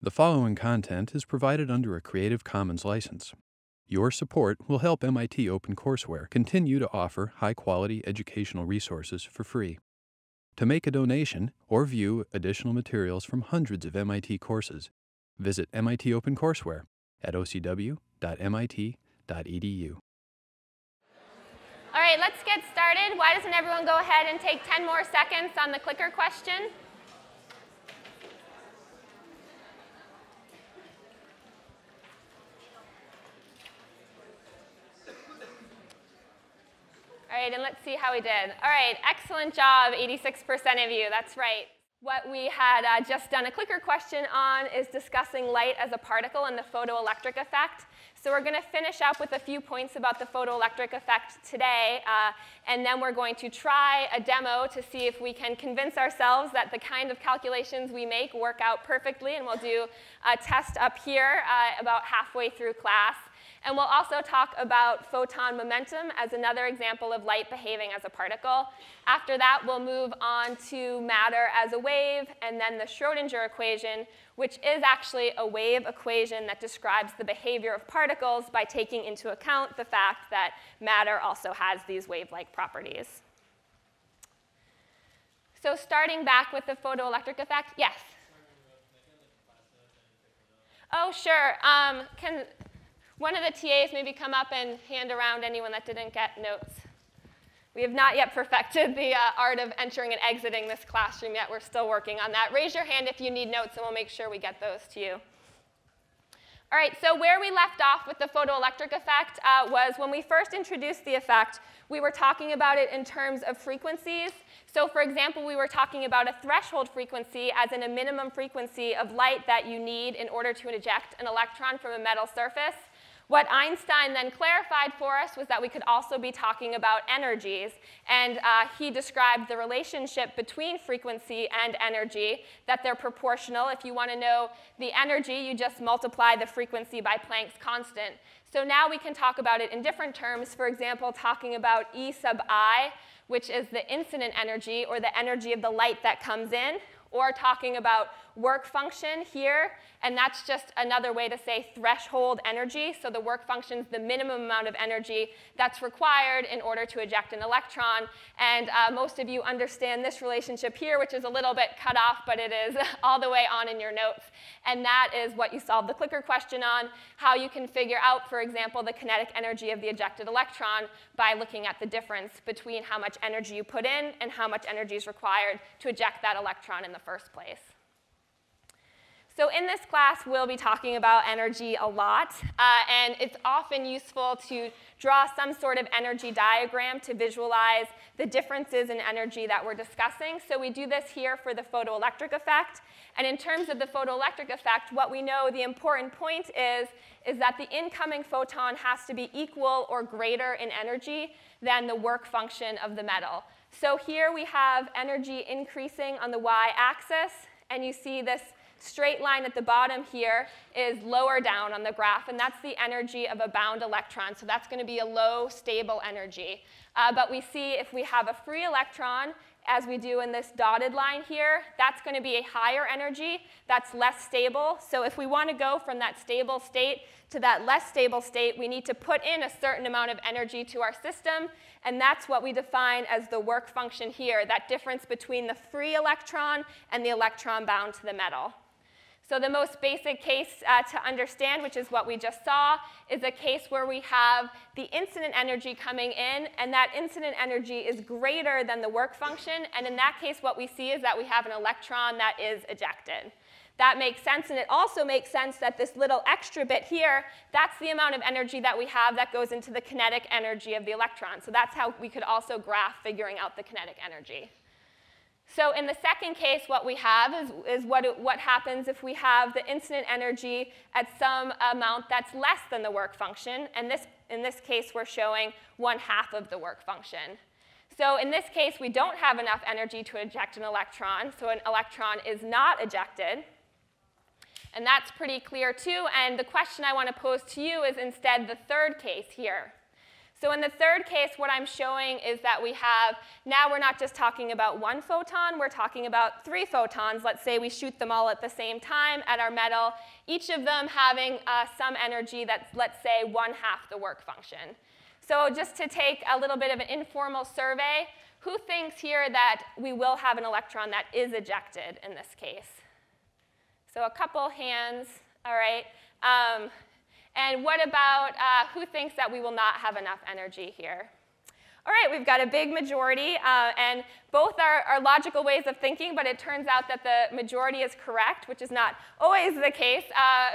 The following content is provided under a Creative Commons license. Your support will help MIT OpenCourseware continue to offer high-quality educational resources for free. To make a donation or view additional materials from hundreds of MIT courses, visit MIT OpenCourseware at ocw.mit.edu. All right, let's get started. Why doesn't everyone go ahead and take 10 more seconds on the clicker question? All right, and let's see how we did. All right, excellent job, 86% of you. That's right. What we had just done a clicker question on is discussing light as a particle and the photoelectric effect. So we're going to finish up with a few points about the photoelectric effect today, and then we're going to try a demo to see if we can convince ourselves that the kind of calculations we make work out perfectly, and we'll do a test up here about halfway through class. And we'll also talk about photon momentum as another example of light behaving as a particle. After that, we'll move on to matter as a wave, and then the Schrödinger equation, which is actually a wave equation that describes the behavior of particles by taking into account the fact that matter also has these wave-like properties. So starting back with the photoelectric effect, yes? Oh, sure. One of the TAs maybe come up and hand around anyone that didn't get notes. We have not yet perfected the art of entering and exiting this classroom yet. We're still working on that. Raise your hand if you need notes, and we'll make sure we get those to you. All right, so where we left off with the photoelectric effect was when we first introduced the effect, we were talking about it in terms of frequencies. So for example, we were talking about a threshold frequency as in a minimum frequency of light that you need in order to eject an electron from a metal surface. What Einstein then clarified for us was that we could also be talking about energies. And he described the relationship between frequency and energy, that they're proportional. If you want to know the energy, you just multiply the frequency by Planck's constant. So now we can talk about it in different terms. For example, talking about E sub I, which is the incident energy, or the energy of the light that comes in, or talking about work function here, and that's just another way to say threshold energy. So the work function is the minimum amount of energy that's required in order to eject an electron. And most of you understand this relationship here, which is a little bit cut off, but it is all the way on in your notes. And that is what you solved the clicker question on, how you can figure out, for example, the kinetic energy of the ejected electron by looking at the difference between how much energy you put in and how much energy is required to eject that electron in the first place. So in this class, we'll be talking about energy a lot, and it's often useful to draw some sort of energy diagram to visualize the differences in energy that we're discussing. So we do this here for the photoelectric effect. And in terms of the photoelectric effect, what we know the important point is that the incoming photon has to be equal or greater in energy than the work function of the metal. So here we have energy increasing on the y-axis, and you see this straight line at the bottom here is lower down on the graph, and that's the energy of a bound electron. So that's going to be a low, stable energy. But we see if we have a free electron, as we do in this dotted line here, that's going to be a higher energy. That's less stable. So if we want to go from that stable state to that less stable state, we need to put in a certain amount of energy to our system, and that's what we define as the work function here, that difference between the free electron and the electron bound to the metal. So the most basic case to understand, which is what we just saw, is a case where we have the incident energy coming in, and that incident energy is greater than the work function. And in that case, what we see is that we have an electron that is ejected. That makes sense, and it also makes sense that this little extra bit here, that's the amount of energy that we have that goes into the kinetic energy of the electron. So that's how we could also graph figuring out the kinetic energy. So in the second case, what we have is what happens if we have the incident energy at some amount that's less than the work function. And in this case, we're showing 1/2 of the work function. So in this case, we don't have enough energy to eject an electron. So an electron is not ejected. And that's pretty clear, too. And the question I want to pose to you is instead the third case here. So in the third case, what I'm showing is that we have, now we're not just talking about one photon, we're talking about 3 photons. Let's say we shoot them all at the same time at our metal, each of them having some energy that's, let's say, 1/2 the work function. So just to take a little bit of an informal survey, who thinks here that we will have an electron that is ejected in this case? So a couple hands, all right. And what about who thinks that we will not have enough energy here? All right, we've got a big majority, and both are logical ways of thinking, but it turns out that the majority is correct, which is not always the case,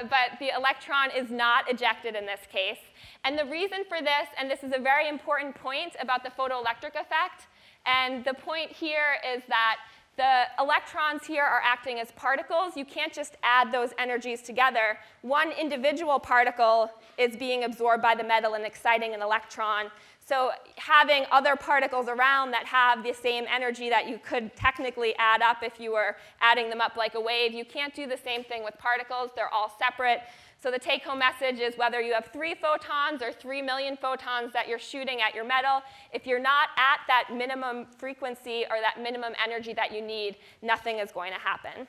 but the electron is not ejected in this case. And the reason for this, and this is a very important point about the photoelectric effect, and the point here is that the electrons here are acting as particles. You can't just add those energies together. One individual particle is being absorbed by the metal and exciting an electron. So having other particles around that have the same energy that you could technically add up if you were adding them up like a wave, you can't do the same thing with particles. They're all separate. So the take-home message is whether you have 3 photons or 3 million photons that you're shooting at your metal, if you're not at that minimum frequency or that minimum energy that you need, nothing is going to happen.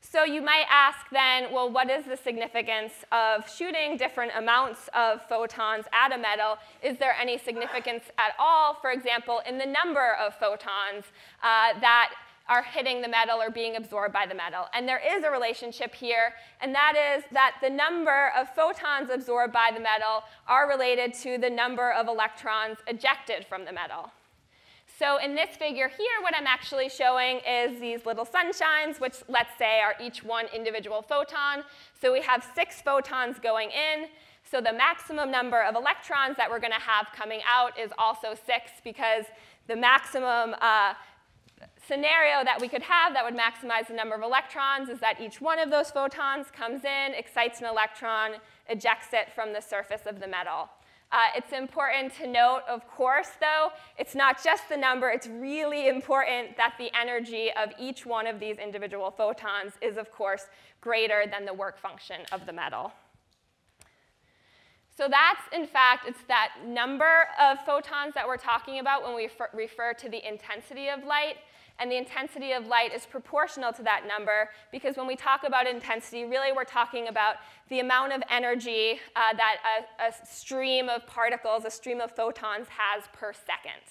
So you might ask then, well, what is the significance of shooting different amounts of photons at a metal? Is there any significance at all, for example, in the number of photons that are hitting the metal or being absorbed by the metal? And there is a relationship here, and that is that the number of photons absorbed by the metal are related to the number of electrons ejected from the metal. So in this figure here, what I'm actually showing is these little sunshines, which let's say are each one individual photon. So we have 6 photons going in. So the maximum number of electrons that we're going to have coming out is also 6, because the maximum scenario that we could have that would maximize the number of electrons is that each one of those photons comes in, excites an electron, ejects it from the surface of the metal. It's important to note, of course, though, it's not just the number. It's really important that the energy of each one of these individual photons is, of course, greater than the work function of the metal. So that's, in fact, it's that number of photons that we're talking about when we refer to the intensity of light. And the intensity of light is proportional to that number, because when we talk about intensity, really we're talking about the amount of energy that a stream of particles, a stream of photons has per second.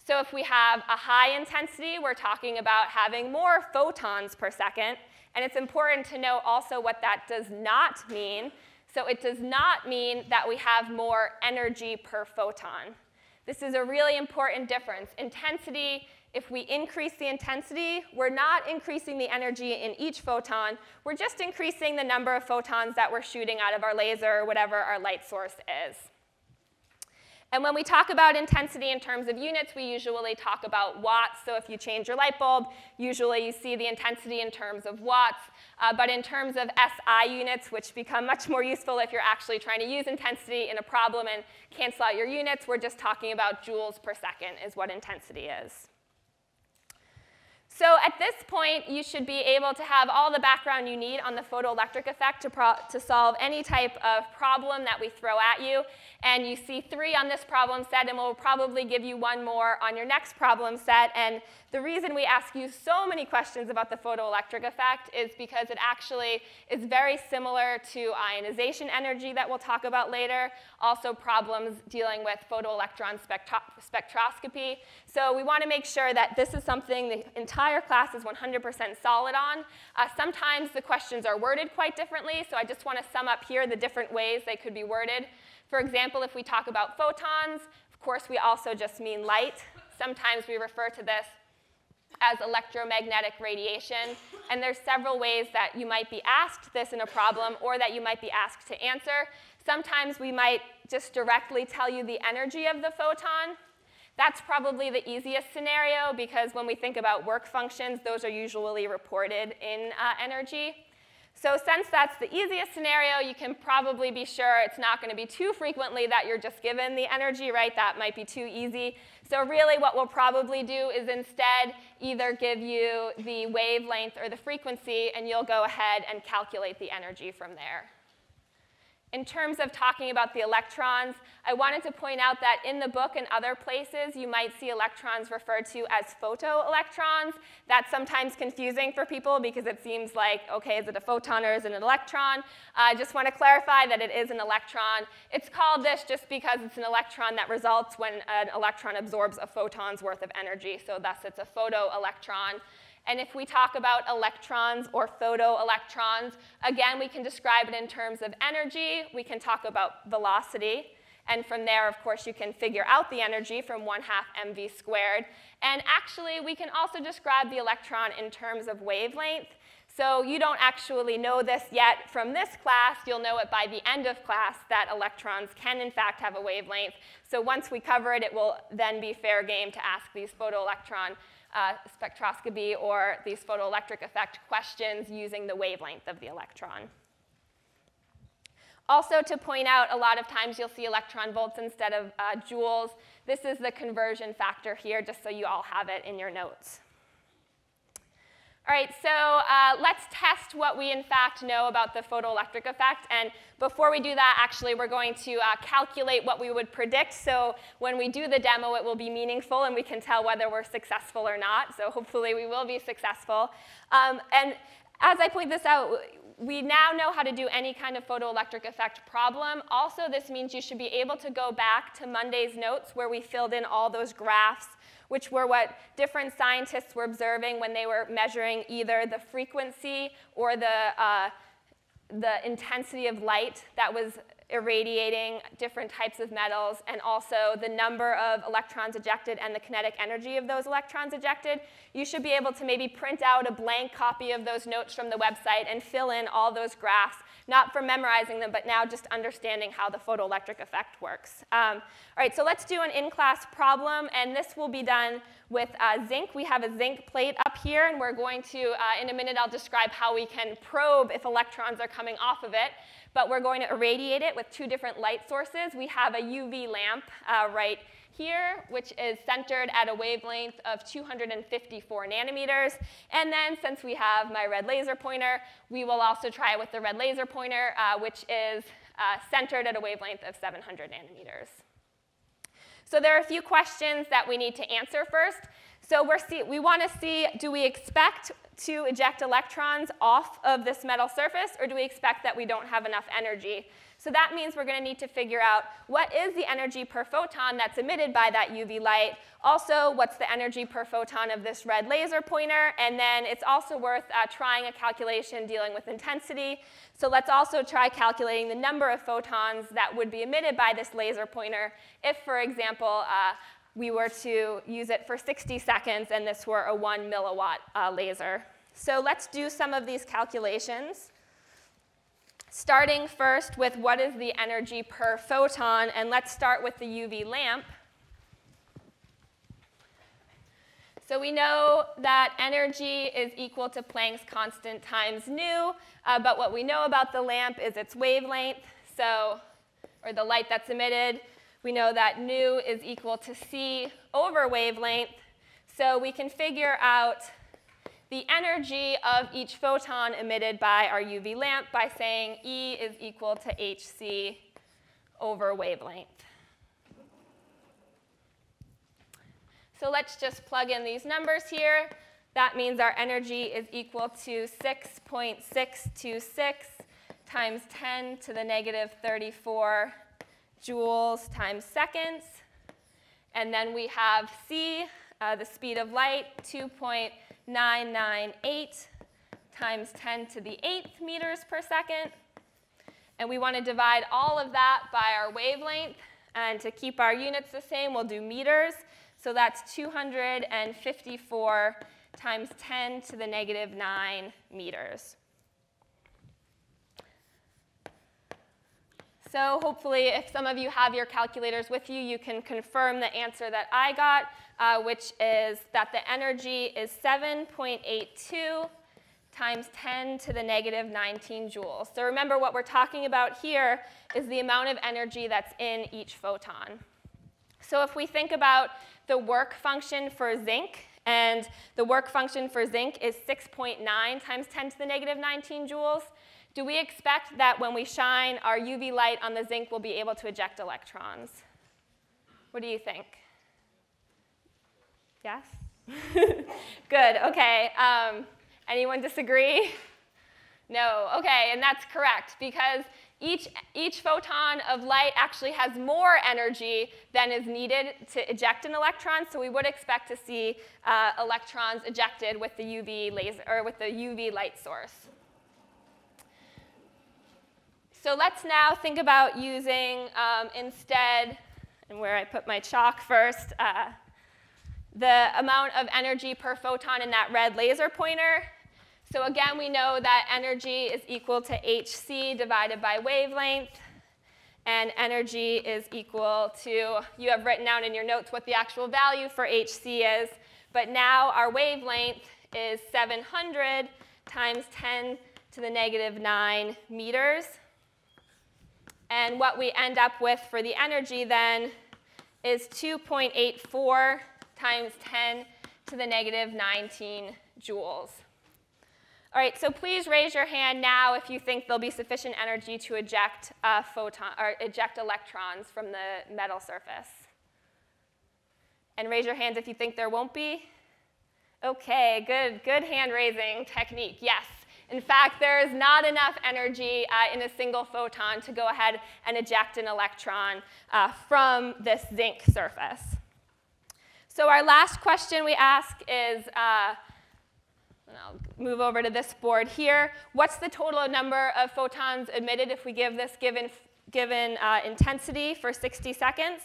So if we have a high intensity, we're talking about having more photons per second. And it's important to note also what that does not mean. So it does not mean that we have more energy per photon. This is a really important difference. Intensity, if we increase the intensity, we're not increasing the energy in each photon. We're just increasing the number of photons that we're shooting out of our laser or whatever our light source is. And when we talk about intensity in terms of units, we usually talk about watts. So if you change your light bulb, usually you see the intensity in terms of watts. But in terms of SI units, which become much more useful if you're actually trying to use intensity in a problem and cancel out your units, we're just talking about joules per second is what intensity is. So at this point, you should be able to have all the background you need on the photoelectric effect to solve any type of problem that we throw at you. And you see 3 on this problem set, and we'll probably give you 1 more on your next problem set. And the reason we ask you so many questions about the photoelectric effect is because it actually is very similar to ionization energy that we'll talk about later, also problems dealing with photoelectron spectroscopy. So we want to make sure that this is something the entire class is 100% solid on. Sometimes the questions are worded quite differently, so I just want to sum up here the different ways they could be worded. For example, if we talk about photons, of course, we also just mean light. Sometimes we refer to this as electromagnetic radiation. And there's several ways that you might be asked this in a problem or that you might be asked to answer. Sometimes we might just directly tell you the energy of the photon. That's probably the easiest scenario, because when we think about work functions, those are usually reported in energy. So since that's the easiest scenario, you can probably be sure it's not going to be too frequently that you're just given the energy, right? That might be too easy. So really what we'll probably do is instead either give you the wavelength or the frequency, and you'll go ahead and calculate the energy from there. In terms of talking about the electrons, I wanted to point out that in the book and other places, you might see electrons referred to as photoelectrons. That's sometimes confusing for people because it seems like, okay, is it a photon or is it an electron? I just want to clarify that it is an electron. It's called this just because it's an electron that results when an electron absorbs a photon's worth of energy. So thus, it's a photoelectron. And if we talk about electrons or photoelectrons, again, we can describe it in terms of energy. We can talk about velocity. And from there, of course, you can figure out the energy from 1/2 mv squared. And actually, we can also describe the electron in terms of wavelength. So you don't actually know this yet from this class. You'll know it by the end of class that electrons can, in fact, have a wavelength. So once we cover it, it will then be fair game to ask these photoelectron spectroscopy or these photoelectric effect questions using the wavelength of the electron. Also, to point out, a lot of times you'll see electron volts instead of joules. This is the conversion factor here, just so you all have it in your notes. All right, so let's test what we in fact know about the photoelectric effect. And before we do that, actually, we're going to calculate what we would predict. So when we do the demo, it will be meaningful, and we can tell whether we're successful or not. So hopefully, we will be successful. And as I point this out, we now know how to do any kind of photoelectric effect problem. Also, this means you should be able to go back to Monday's notes where we filled in all those graphs, which were what different scientists were observing when they were measuring either the frequency or the intensity of light that was irradiating different types of metals, and also the number of electrons ejected and the kinetic energy of those electrons ejected. You should be able to maybe print out a blank copy of those notes from the website and fill in all those graphs, not for memorizing them, but now just understanding how the photoelectric effect works. All right, so let's do an in-class problem, and this will be done with zinc. We have a zinc plate up here, and we're going to, in a minute, I'll describe how we can probe if electrons are coming off of it. But we're going to irradiate it with 2 different light sources. We have a UV lamp right here, which is centered at a wavelength of 254 nanometers. And then, since we have my red laser pointer, we will also try it with the red laser pointer, which is centered at a wavelength of 700 nanometers. So there are a few questions that we need to answer first. So we want to see, do we expect to eject electrons off of this metal surface, or do we expect that we don't have enough energy? So that means we're going to need to figure out what is the energy per photon that's emitted by that UV light. Also, what's the energy per photon of this red laser pointer? And then it's also worth trying a calculation dealing with intensity. So let's also try calculating the number of photons that would be emitted by this laser pointer if, for example, we were to use it for 60 seconds and this were a 1 milliwatt laser. So let's do some of these calculations. Starting first with what is the energy per photon, and let's start with the UV lamp. So we know that energy is equal to Planck's constant times nu, but what we know about the lamp is its wavelength, or the light that's emitted. We know that nu is equal to c over wavelength, so we can figure out the energy of each photon emitted by our UV lamp by saying E is equal to hc over wavelength. So let's just plug in these numbers here. That means our energy is equal to 6.626 times 10 to the negative 34 joules times seconds. And then we have c, the speed of light, 2.998 times 10 to the 8th meters per second. And we want to divide all of that by our wavelength. And to keep our units the same, we'll do meters. So that's 254 times 10 to the negative 9 meters. So hopefully, if some of you have your calculators with you, you can confirm the answer that I got, which is that the energy is 7.82 times 10 to the negative 19 joules. So remember, what we're talking about here is the amount of energy that's in each photon. So if we think about the work function for zinc And the work function for zinc is 6.9 times 10 to the negative 19 joules. Do we expect that when we shine our UV light on the zinc, we'll be able to eject electrons? What do you think? Yes? Good, okay. Anyone disagree? No, okay, and that's correct, because each photon of light actually has more energy than is needed to eject an electron, so we would expect to see electrons ejected with the UV laser, or with the UV light source. So let's now think about using instead, and where I put my chalk first, the amount of energy per photon in that red laser pointer. So again, we know that energy is equal to hc divided by wavelength, and energy is equal to, you have written down in your notes what the actual value for hc is, but now our wavelength is 700 times 10 to the negative 9 meters. And what we end up with for the energy then is 2.84 times 10 to the negative 19 joules. All right, so please raise your hand now if you think there'll be sufficient energy to eject eject electrons from the metal surface. And raise your hands if you think there won't be. Okay, good hand raising technique. Yes. In fact, there is not enough energy in a single photon to go ahead and eject an electron from this zinc surface. So our last question we ask is, and I'll move over to this board here. What's the total number of photons emitted if we give this given intensity for 60 seconds?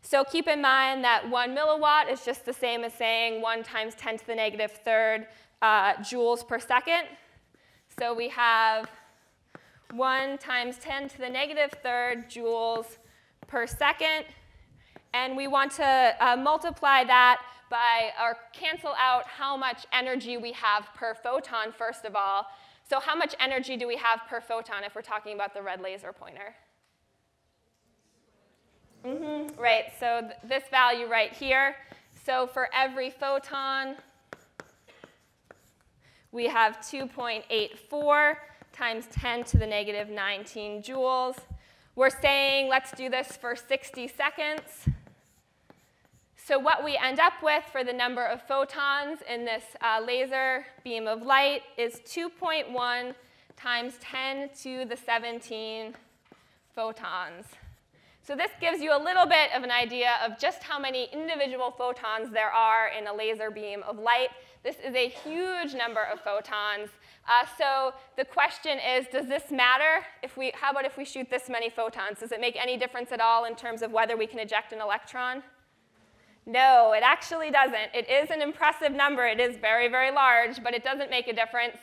So keep in mind that 1 milliwatt is just the same as saying 1 times 10 to the negative 3rd joules per second. So we have 1 times 10 to the negative 3rd joules per second. And we want to multiply that by, or cancel out how much energy we have per photon, first of all. So how much energy do we have per photon if we're talking about the red laser pointer? Right, so this value right here. So for every photon, we have 2.84 times 10 to the negative 19 joules. We're saying let's do this for 60 seconds. So what we end up with for the number of photons in this laser beam of light is 2.1 times 10 to the 17 photons. So this gives you a little bit of an idea of just how many individual photons there are in a laser beam of light. This is a huge number of photons. So the question is, does this matter? How about if we shoot this many photons? Does it make any difference at all in terms of whether we can eject an electron? No, it actually doesn't. It is an impressive number. It is very, very large, but it doesn't make a difference.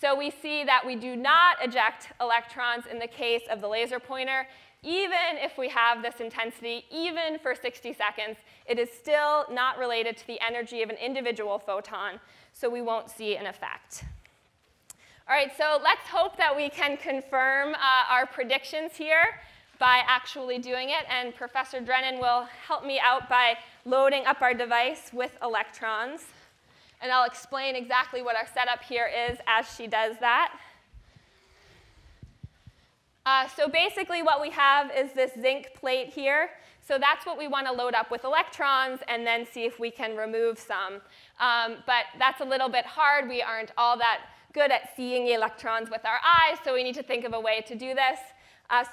So we see that we do not eject electrons in the case of the laser pointer. Even if we have this intensity, even for 60 seconds, it is still not related to the energy of an individual photon, so we won't see an effect. All right, so let's hope that we can confirm our predictions here by actually doing it, and Professor Drennan will help me out by loading up our device with electrons. And I'll explain exactly what our setup here is as she does that. So basically what we have is this zinc plate here. So that's what we want to load up with electrons and then see if we can remove some. But that's a little bit hard. We aren't all that good at seeing the electrons with our eyes, so we need to think of a way to do this.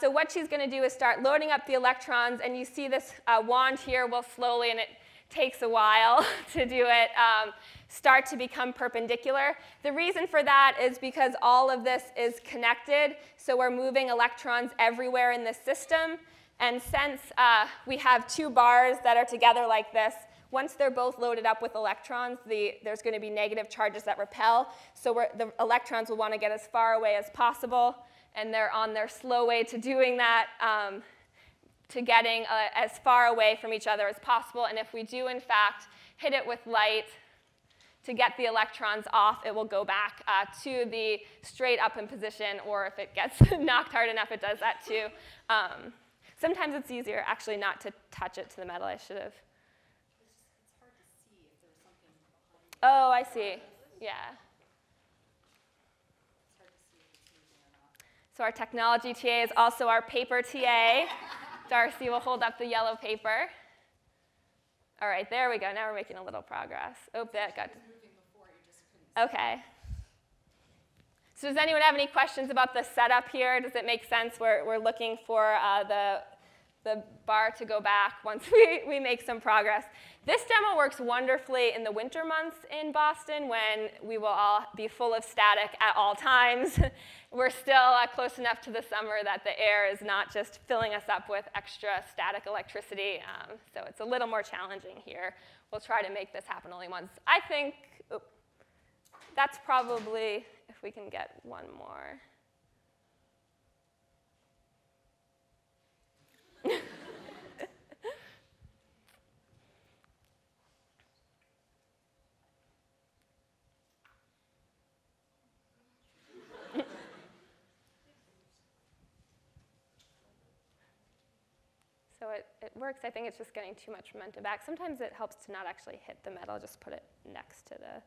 So what she's going to do is start loading up the electrons, and you see this wand here will slowly, and it takes a while to do it, start to become perpendicular. The reason for that is because all of this is connected, so we're moving electrons everywhere in the system. And since we have two bars that are together like this, once they're both loaded up with electrons, there's going to be negative charges that repel. So the electrons will want to get as far away as possible, and they're on their slow way to doing that, to getting as far away from each other as possible. And if we do, in fact, hit it with light to get the electrons off, it will go back to the straight up in position, or if it gets knocked hard enough, it does that too. Sometimes it's easier actually not to touch it to the metal. I should have. It's hard to see if there's something behind Oh, I see. Yeah. So our technology TA is also our paper TA. Darcy will hold up the yellow paper. All right, there we go. Now we're making a little progress. Oh, that got. Okay. So does anyone have any questions about the setup here? Does it make sense? We're looking for the bar to go back once we make some progress. This demo works wonderfully in the winter months in Boston when we will all be full of static at all times. We're still close enough to the summer that the air is not just filling us up with extra static electricity. So it's a little more challenging here. We'll try to make this happen only once. I think that's probably, if we can get one more. So it works. I think it's just getting too much momentum back. Sometimes it helps to not actually hit the metal. Just put it next to the.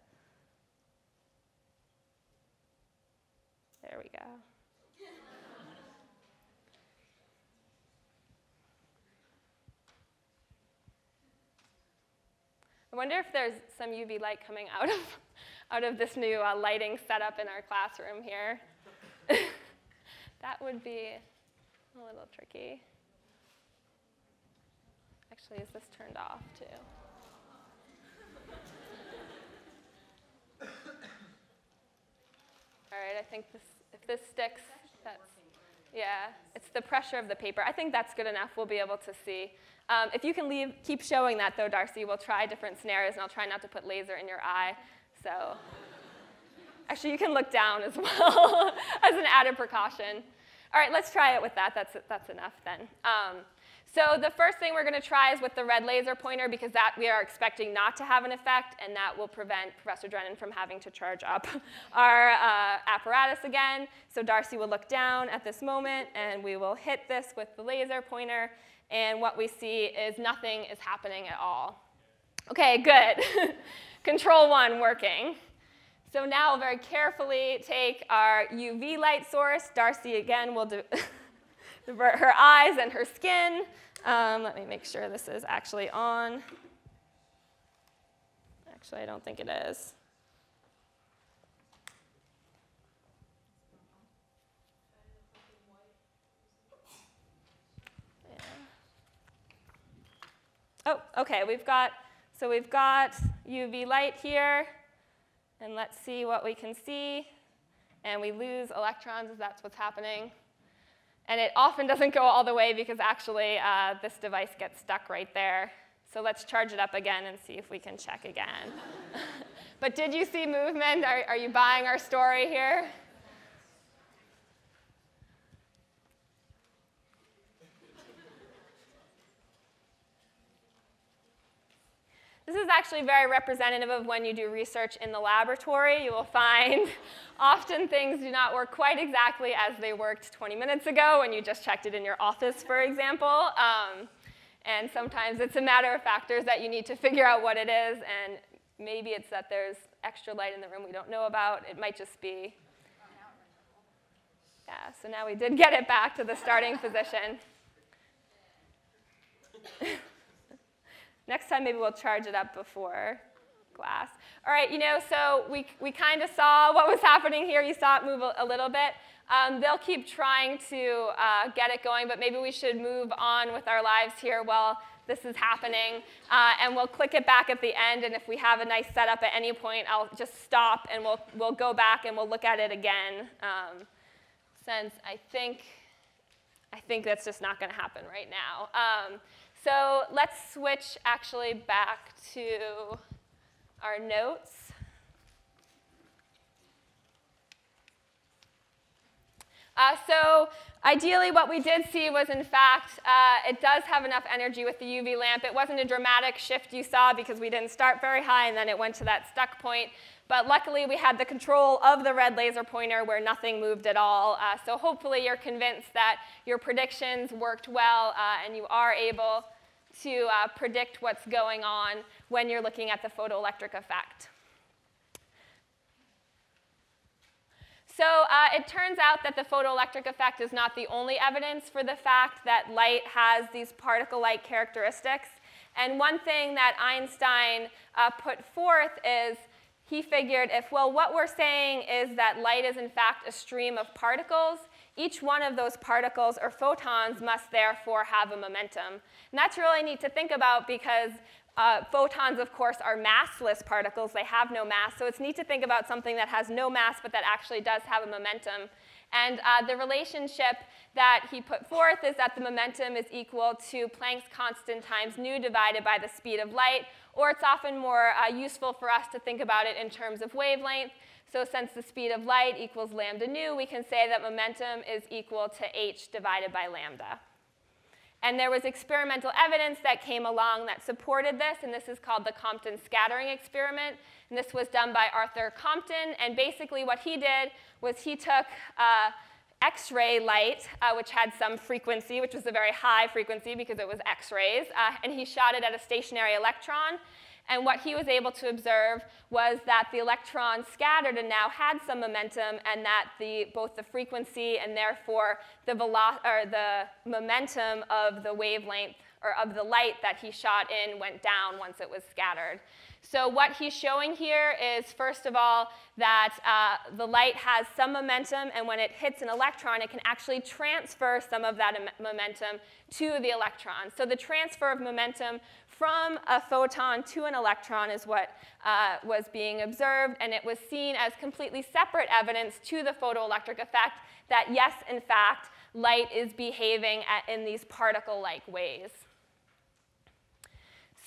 There we go. I wonder if there's some UV light coming out of this new lighting setup in our classroom here. That would be a little tricky. Actually, is this turned off too? All right, I think if this sticks, yeah, it's the pressure of the paper. I think that's good enough. We'll be able to see. If you can keep showing that, though, Darcy, we'll try different scenarios, and I'll try not to put laser in your eye. So actually, you can look down as well as an added precaution. All right, let's try it with that. That's enough then. So the first thing we're going to try is with the red laser pointer, because that we are expecting not to have an effect, and that will prevent Professor Drennan from having to charge up our apparatus again. So Darcy will look down at this moment, and we will hit this with the laser pointer, and what we see is nothing is happening at all. OK, good. Control 1 working. So now we'll very carefully take our UV light source. Darcy, again, will divert her eyes and her skin. Let me make sure this is actually on. Actually, I don't think it is. Yeah. Oh, OK. We've got UV light here. And let's see what we can see. And we lose electrons if that's what's happening. And it often doesn't go all the way because actually this device gets stuck right there. So let's charge it up again and see if we can check again. But did you see movement? Are you buying our story here? This is actually very representative of when you do research in the laboratory. You will find often things do not work quite exactly as they worked 20 minutes ago when you just checked it in your office, for example. And sometimes it's a matter of factors that you need to figure out what it is. And maybe it's that there's extra light in the room we don't know about. It might just be. Yeah, so now we did get it back to the starting position. Next time, maybe we'll charge it up before glass. All right, so we kind of saw what was happening here. You saw it move a little bit. They'll keep trying to get it going, but maybe we should move on with our lives here while this is happening. And we'll click it back at the end, and if we have a nice setup at any point, I'll just stop, and we'll go back and we'll look at it again, since I think that's just not going to happen right now. So let's switch actually back to our notes. So ideally, what we did see was, in fact, it does have enough energy with the UV lamp. It wasn't a dramatic shift you saw because we didn't start very high, and then it went to that stuck point. But luckily, we had the control of the red laser pointer where nothing moved at all. So hopefully, you're convinced that your predictions worked well, and you are able to predict what's going on when you're looking at the photoelectric effect. So it turns out that the photoelectric effect is not the only evidence for the fact that light has these particle-like characteristics. And one thing that Einstein put forth is he figured if, well, what we're saying is that light is in fact a stream of particles, each one of those particles or photons must therefore have a momentum. And that's really neat to think about because photons, of course, are massless particles. They have no mass. So it's neat to think about something that has no mass but that actually does have a momentum. And the relationship that he put forth is that the momentum is equal to Planck's constant times nu divided by the speed of light, or it's often more useful for us to think about it in terms of wavelength. So since the speed of light equals lambda nu, we can say that momentum is equal to h divided by lambda. And there was experimental evidence that came along that supported this, and this is called the Compton scattering experiment. And this was done by Arthur Compton, and basically what he did was he took X-ray light, which had some frequency, which was a very high frequency because it was X-rays, and he shot it at a stationary electron. And what he was able to observe was that the electron scattered and now had some momentum, and that both the frequency and therefore the momentum of the wavelength or of the light that he shot in went down once it was scattered. So what he's showing here is, first of all, that the light has some momentum, and when it hits an electron, it can actually transfer some of that momentum to the electron. So the transfer of momentum from a photon to an electron is what was being observed, and it was seen as completely separate evidence to the photoelectric effect that, yes, in fact, light is behaving in these particle-like ways.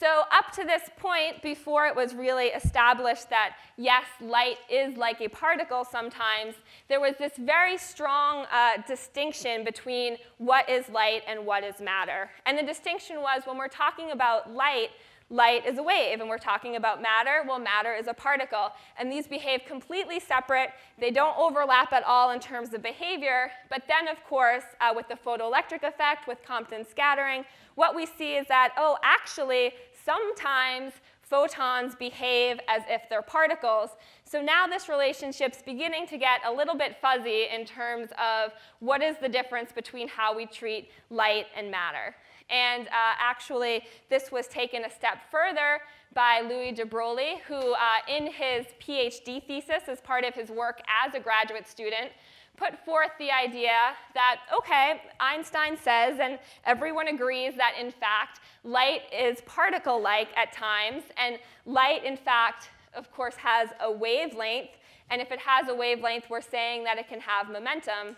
So up to this point, before it was really established that, yes, light is like a particle sometimes, there was this very strong distinction between what is light and what is matter. And the distinction was when we're talking about light, light is a wave, and we're talking about matter, well, matter is a particle. And these behave completely separate. They don't overlap at all in terms of behavior. But then, of course, with the photoelectric effect, with Compton scattering, what we see is that, oh, actually, sometimes photons behave as if they're particles. So now this relationship's beginning to get a little bit fuzzy in terms of what is the difference between how we treat light and matter. And actually, this was taken a step further by Louis de Broglie, who in his PhD thesis, as part of his work as a graduate student, put forth the idea that, OK, Einstein says, and everyone agrees that, in fact, light is particle-like at times. And light, in fact, of course, has a wavelength. And if it has a wavelength, we're saying that it can have momentum.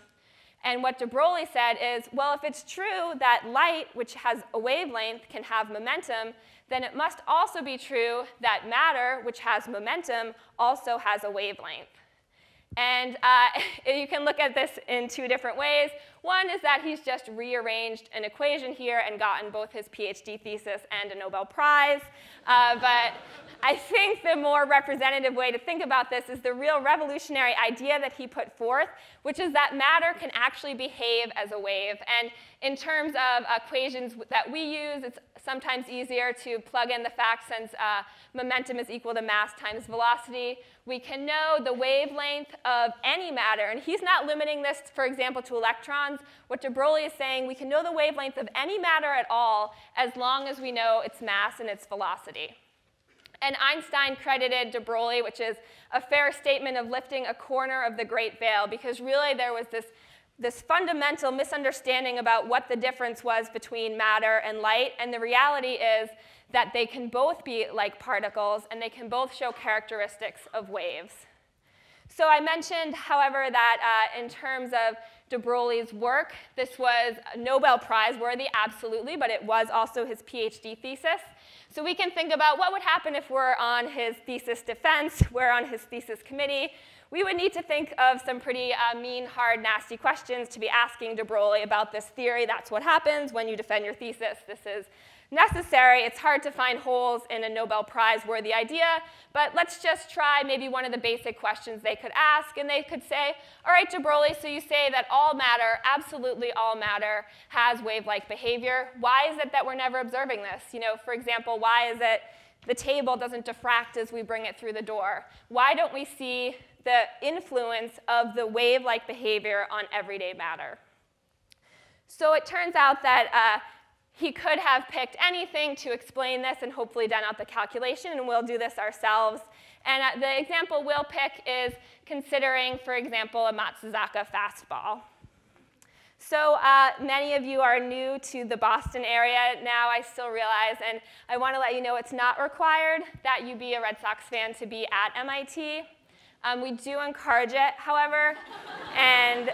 And what de Broglie said is, well, if it's true that light, which has a wavelength, can have momentum, then it must also be true that matter, which has momentum, also has a wavelength. And you can look at this in two different ways. One is that he's just rearranged an equation here and gotten both his PhD thesis and a Nobel Prize. But I think the more representative way to think about this is the real revolutionary idea that he put forth, which is that matter can actually behave as a wave. And in terms of equations that we use, it's sometimes easier to plug in the fact since momentum is equal to mass times velocity. We can know the wavelength of any matter. And he's not limiting this, for example, to electrons. What de Broglie is saying, we can know the wavelength of any matter at all as long as we know its mass and its velocity. And Einstein credited de Broglie, which is a fair statement of lifting a corner of the great veil, because really there was this fundamental misunderstanding about what the difference was between matter and light. And the reality is that they can both be like particles, and they can both show characteristics of waves. So I mentioned, however, that in terms of de Broglie's work, this was Nobel Prize worthy, absolutely, but it was also his PhD thesis. So we can think about what would happen if we're on his thesis defense, we're on his thesis committee. We would need to think of some pretty mean, hard, nasty questions to be asking de Broglie about this theory. That's what happens when you defend your thesis. This is necessary. It's hard to find holes in a Nobel Prize-worthy idea, but let's just try maybe one of the basic questions they could ask. And they could say, all right, de Broglie, so you say that all matter, absolutely all matter, has wave-like behavior. Why is it that we're never observing this? You know, for example, why is it the table doesn't diffract as we bring it through the door? Why don't we see the influence of the wave-like behavior on everyday matter. So it turns out that he could have picked anything to explain this and hopefully done out the calculation, and we'll do this ourselves. And the example we'll pick is considering, for example, a Matsuzaka fastball. So many of you are new to the Boston area now, I still realize, and I want to let you know it's not required that you be a Red Sox fan to be at MIT. We do encourage it, however, and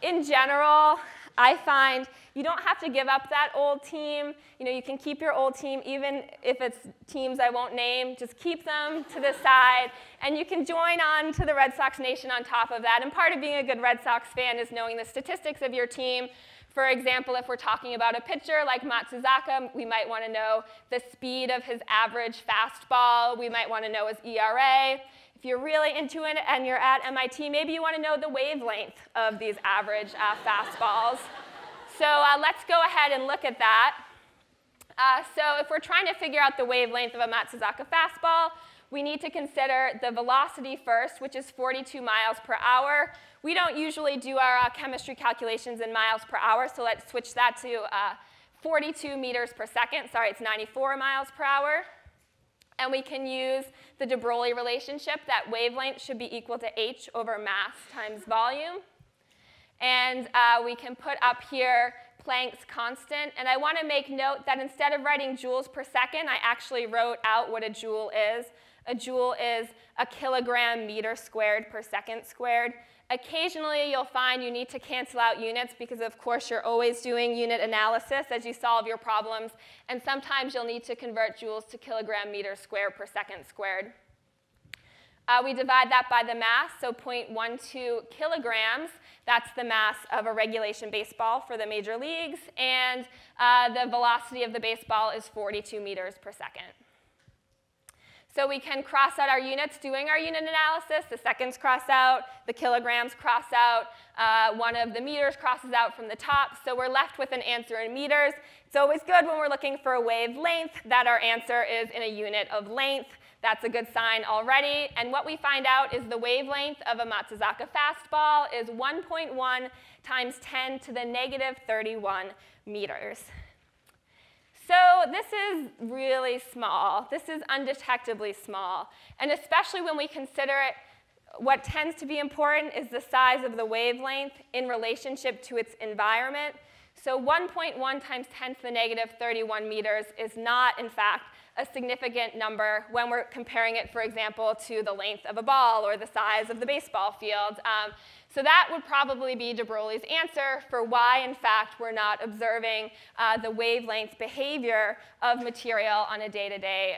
in general, I find you don't have to give up that old team. You know, you can keep your old team, even if it's teams I won't name. Just keep them to the side, and you can join on to the Red Sox Nation on top of that. And part of being a good Red Sox fan is knowing the statistics of your team. For example, if we're talking about a pitcher like Matsuzaka, we might want to know the speed of his average fastball. We might want to know his ERA. If you're really into it and you're at MIT, maybe you want to know the wavelength of these average fastballs. So let's go ahead and look at that. So if we're trying to figure out the wavelength of a Matsuzaka fastball, we need to consider the velocity first, which is 42 miles per hour. We don't usually do our chemistry calculations in miles per hour, so let's switch that to 42 meters per second. Sorry, it's 94 miles per hour. And we can use the de Broglie relationship that wavelength should be equal to h over mass times volume. And we can put up here Planck's constant. And I want to make note that instead of writing joules per second, I actually wrote out what a joule is. A joule is a kilogram meter squared per second squared. Occasionally, you'll find you need to cancel out units because, of course, you're always doing unit analysis as you solve your problems. And sometimes you'll need to convert joules to kilogram meter squared per second squared. We divide that by the mass, so 0.12 kilograms. That's the mass of a regulation baseball for the major leagues. And the velocity of the baseball is 42 meters per second. So we can cross out our units doing our unit analysis. The seconds cross out, the kilograms cross out, one of the meters crosses out from the top. So we're left with an answer in meters. It's always good when we're looking for a wavelength that our answer is in a unit of length. That's a good sign already. And what we find out is the wavelength of a Matsuzaka fastball is 1.1 times 10 to the negative 31 meters. So this is really small. This is undetectably small. And especially when we consider it, what tends to be important is the size of the wavelength in relationship to its environment. So 1.1 times 10 to the negative 31 meters is not, in fact, a significant number when we're comparing it, for example, to the length of a ball or the size of the baseball field. So that would probably be de Broglie's answer for why, in fact, we're not observing the wavelength behavior of material on a day-to-day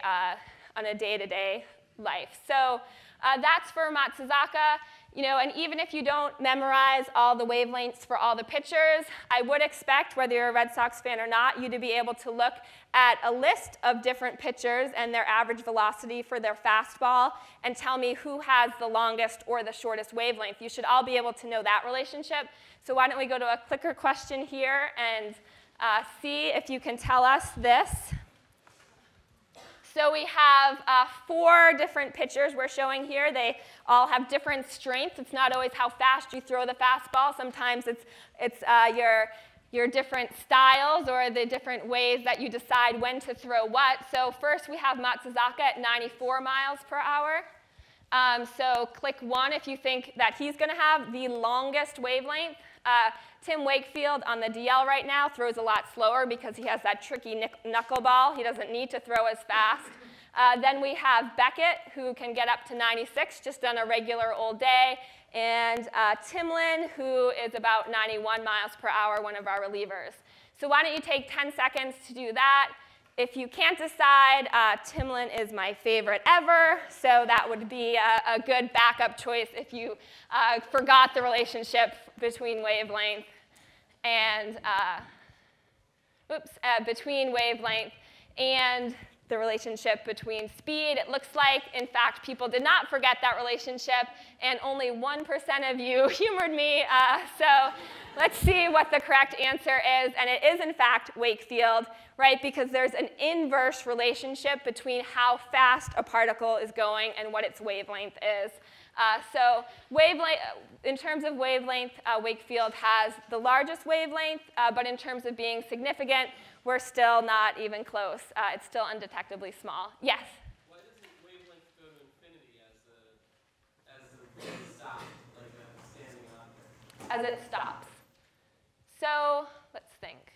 life. So that's for Matsuzaka. You know, and even if you don't memorize all the wavelengths for all the pitchers, I would expect, whether you're a Red Sox fan or not, you to be able to look at a list of different pitchers and their average velocity for their fastball and tell me who has the longest or the shortest wavelength. You should all be able to know that relationship. So why don't we go to a clicker question here and see if you can tell us this. So we have 4 different pitchers we're showing here. They all have different strengths. It's not always how fast you throw the fastball. Sometimes it's your different styles or the different ways that you decide when to throw what. So first we have Matsuzaka at 94 miles per hour. So click 1 if you think that he's going to have the longest wavelength. Tim Wakefield on the DL right now throws a lot slower because he has that tricky knuckleball. He doesn't need to throw as fast. Then we have Beckett, who can get up to 96 just on a regular old day. And Timlin, who is about 91 miles per hour, one of our relievers. So why don't you take 10 seconds to do that? If you can't decide, Timlin is my favorite ever, so that would be a good backup choice if you forgot the relationship between wavelength and the relationship between speed. It looks like, in fact, people did not forget that relationship, and only 1% of you humored me. So let's see what the correct answer is. And it is, in fact, Wakefield, right? Because there's an inverse relationship between how fast a particle is going and what its wavelength is. So wavelength, in terms of wavelength, Wakefield has the largest wavelength, but in terms of being significant, we're still not even close. It's still undetectably small. Yes? Why doesn't wavelength go to infinity as the stop, like a standing object? As it stops. So let's think.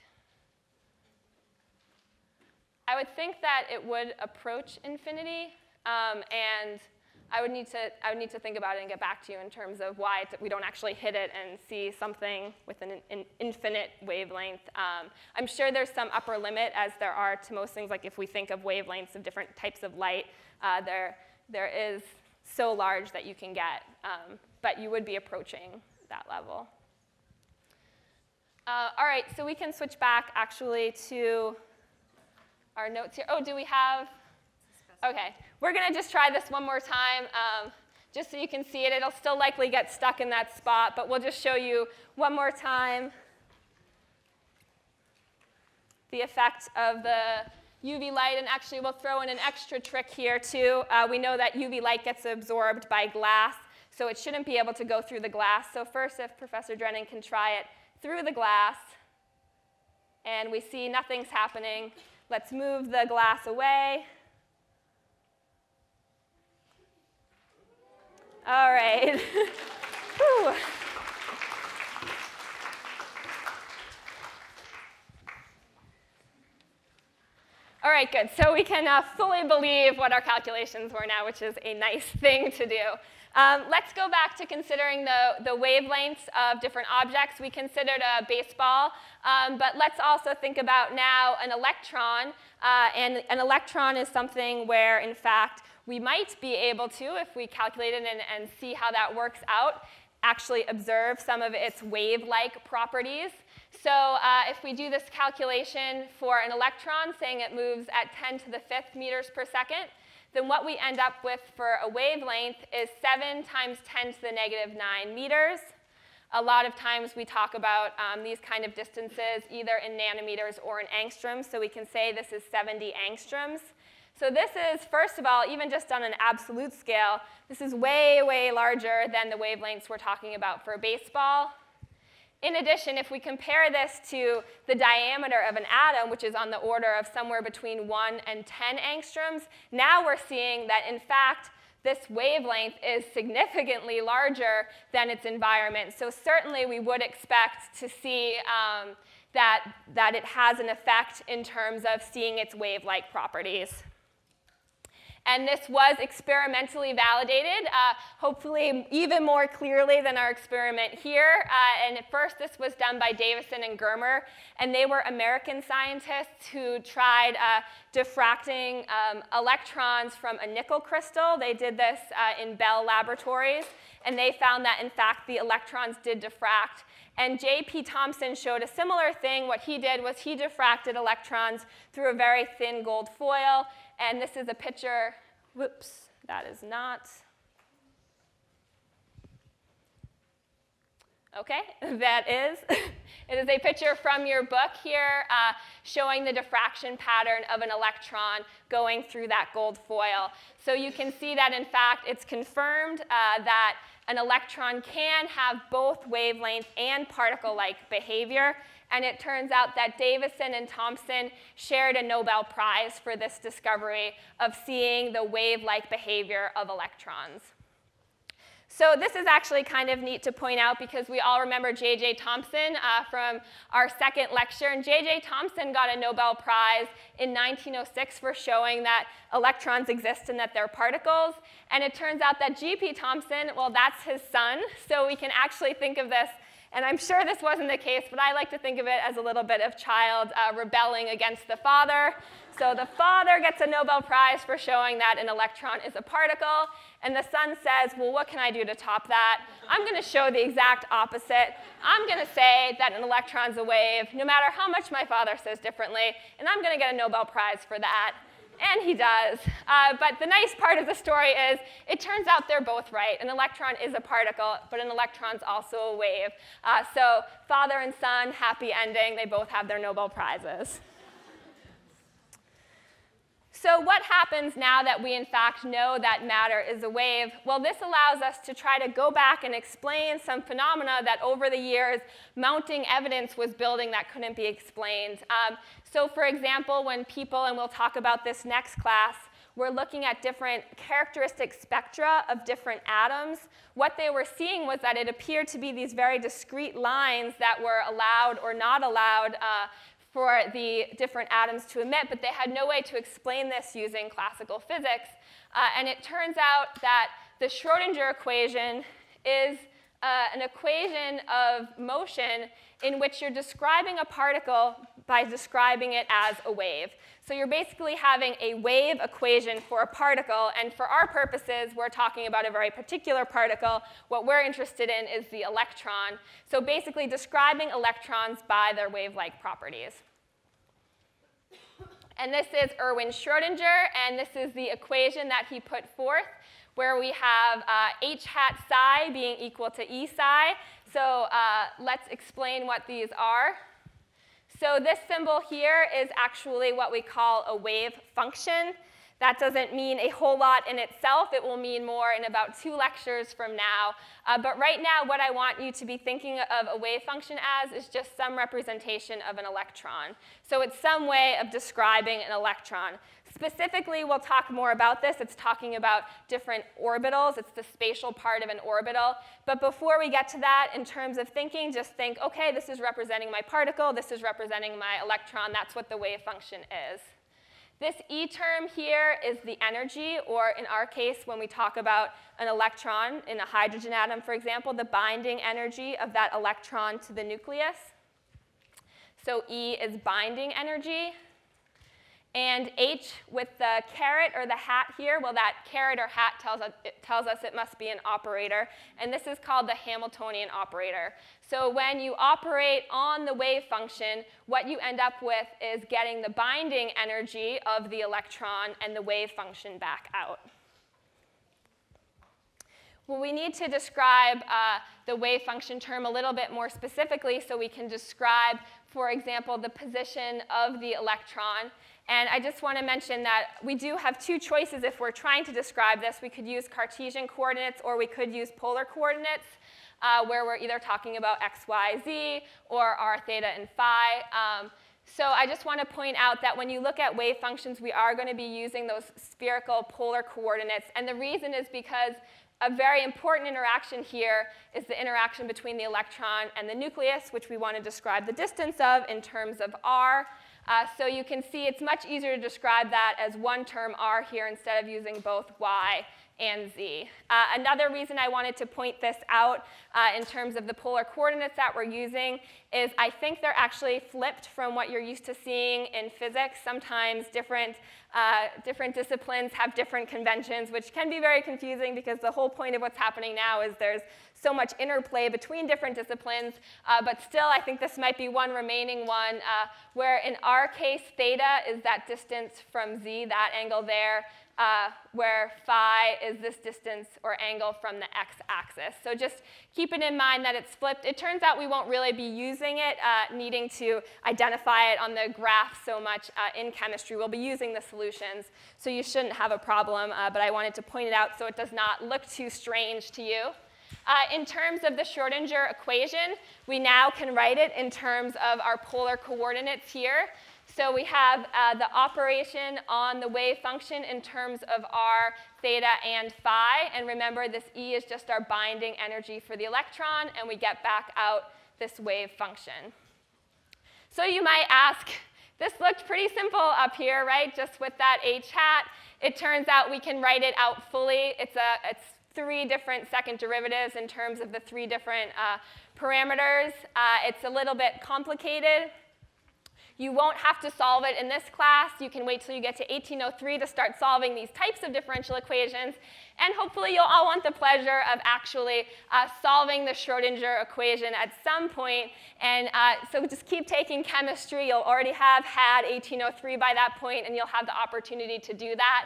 I would think that it would approach infinity, and I would need to think about it and get back to you in terms of why we don't actually hit it and see something with an infinite wavelength. I'm sure there's some upper limit, as there are to most things. Like if we think of wavelengths of different types of light, there is so large that you can get, but you would be approaching that level. All right, so we can switch back actually to our notes here. Oh, do we have? OK, we're going to just try this one more time, just so you can see it. It'll still likely get stuck in that spot, but we'll just show you one more time the effect of the UV light. And actually, we'll throw in an extra trick here, too. We know that UV light gets absorbed by glass, so it shouldn't be able to go through the glass. So first, if Professor Drennan can try it through the glass, and we see nothing's happening, let's move the glass away. All right. Whew. All right, good. So we can fully believe what our calculations were now, which is a nice thing to do. Let's go back to considering the wavelengths of different objects. We considered a baseball, but let's also think about now an electron. And an electron is something where, in fact, we might be able to, if we calculate it and see how that works out, actually observe some of its wave-like properties. So if we do this calculation for an electron, saying it moves at 10 to the 5th meters per second, then what we end up with for a wavelength is 7 times 10 to the negative 9 meters. A lot of times we talk about these kind of distances either in nanometers or in angstroms, so we can say this is 70 angstroms. So this is, first of all, even just on an absolute scale, this is way, way larger than the wavelengths we're talking about for a baseball. In addition, if we compare this to the diameter of an atom, which is on the order of somewhere between 1 and 10 angstroms, now we're seeing that, in fact, this wavelength is significantly larger than its environment. So certainly we would expect to see that it has an effect in terms of seeing its wave-like properties. And this was experimentally validated, hopefully even more clearly than our experiment here. And at first, this was done by Davison and Germer. And they were American scientists who tried diffracting electrons from a nickel crystal. They did this in Bell Laboratories. And they found that, in fact, the electrons did diffract. And J.P. Thomson showed a similar thing. What he did was he diffracted electrons through a very thin gold foil. And this is a picture. Whoops, that is not. OK, that is. It is a picture from your book here showing the diffraction pattern of an electron going through that gold foil. So you can see that, in fact, it's confirmed that an electron can have both wavelength and particle-like behavior. And it turns out that Davison and Thomson shared a Nobel Prize for this discovery of seeing the wave-like behavior of electrons. So this is actually kind of neat to point out because we all remember J.J. Thomson from our second lecture. And J.J. Thomson got a Nobel Prize in 1906 for showing that electrons exist and that they're particles. And it turns out that G.P. Thomson, well, that's his son. So we can actually think of this. And I'm sure this wasn't the case, but I like to think of it as a little bit of child rebelling against the father. So the father gets a Nobel Prize for showing that an electron is a particle. And the son says, well, what can I do to top that? I'm going to show the exact opposite. I'm going to say that an electron's a wave, no matter how much my father says differently. And I'm going to get a Nobel Prize for that. And he does. But the nice part of the story is it turns out they're both right. An electron is a particle, but an electron's also a wave. So father and son, happy ending. They both have their Nobel Prizes. So what happens now that we in fact know that matter is a wave? Well, this allows us to try to go back and explain some phenomena that over the years mounting evidence was building that couldn't be explained. So for example, when people, and we'll talk about this next class, we're looking at different characteristic spectra of different atoms, what they were seeing was that it appeared to be these very discrete lines that were allowed or not allowed for the different atoms to emit, but they had no way to explain this using classical physics. And it turns out that the Schrödinger equation is an equation of motion in which you're describing a particle by describing it as a wave. So you're basically having a wave equation for a particle, and for our purposes, we're talking about a very particular particle. What we're interested in is the electron. So basically describing electrons by their wave-like properties. And this is Erwin Schrödinger, and this is the equation that he put forth, where we have h hat psi being equal to E psi. So let's explain what these are. So this symbol here is actually what we call a wave function. That doesn't mean a whole lot in itself. It will mean more in about 2 lectures from now. But right now, what I want you to be thinking of a wave function as is just some representation of an electron. So it's some way of describing an electron. Specifically, we'll talk more about this. It's talking about different orbitals. It's the spatial part of an orbital. But before we get to that, in terms of thinking, just think, OK, this is representing my particle. This is representing my electron. That's what the wave function is. This E term here is the energy, or in our case, when we talk about an electron in a hydrogen atom, for example, the binding energy of that electron to the nucleus. So E is binding energy. And H with the caret or the hat here, well, that caret or hat tells us it must be an operator. And this is called the Hamiltonian operator. So when you operate on the wave function, what you end up with is getting the binding energy of the electron and the wave function back out. Well, we need to describe the wave function term a little bit more specifically so we can describe, for example, the position of the electron. And I just want to mention that we do have 2 choices if we're trying to describe this. We could use Cartesian coordinates or we could use polar coordinates, where we're either talking about x, y, z, or r, theta, and phi. So I just want to point out that when you look at wave functions, we are going to be using those spherical polar coordinates. And the reason is because a very important interaction here is the interaction between the electron and the nucleus, which we want to describe the distance of in terms of r. So you can see it's much easier to describe that as one term r here instead of using both y and z. Another reason I wanted to point this out in terms of the polar coordinates that we're using is I think they're actually flipped from what you're used to seeing in physics. Sometimes different disciplines have different conventions, which can be very confusing because the whole point of what's happening now is there's so much interplay between different disciplines. But still, I think this might be one remaining one, where in our case, theta is that distance from z, that angle there, where phi is this distance or angle from the x-axis. So just keep it in mind that it's flipped. It turns out we won't really be using it, needing to identify it on the graph so much in chemistry. We'll be using the solutions, so you shouldn't have a problem. But I wanted to point it out so it does not look too strange to you. In terms of the Schrödinger equation, we now can write it in terms of our polar coordinates here. So we have the operation on the wave function in terms of r, theta, and phi. And remember, this E is just our binding energy for the electron, and we get back out this wave function. So you might ask, this looked pretty simple up here, right? Just with that h hat. It turns out we can write it out fully. It's 3 different second derivatives in terms of the 3 different parameters. It's a little bit complicated. You won't have to solve it in this class. You can wait till you get to 1803 to start solving these types of differential equations. And hopefully you'll all want the pleasure of actually solving the Schrödinger equation at some point. And so just keep taking chemistry. You'll already have had 1803 by that point, and you'll have the opportunity to do that.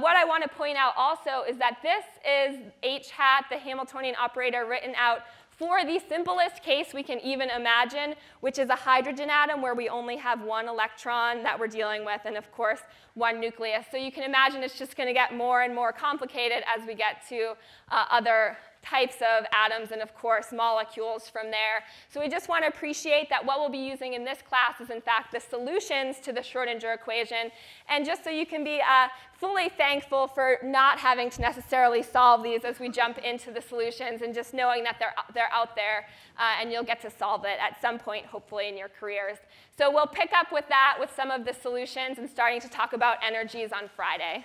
What I want to point out also is that this is h hat, the Hamiltonian operator, written out For the simplest case we can even imagine, which is a hydrogen atom where we only have one electron that we're dealing with, and of course, one nucleus. So you can imagine it's just going to get more and more complicated as we get to other types of atoms and, of course, molecules from there. So we just want to appreciate that what we'll be using in this class is, in fact, the solutions to the Schrödinger equation. And just so you can be fully thankful for not having to necessarily solve these as we jump into the solutions, and just knowing that they're out there, and you'll get to solve it at some point, hopefully, in your careers. So we'll pick up with that with some of the solutions and starting to talk about energies on Friday.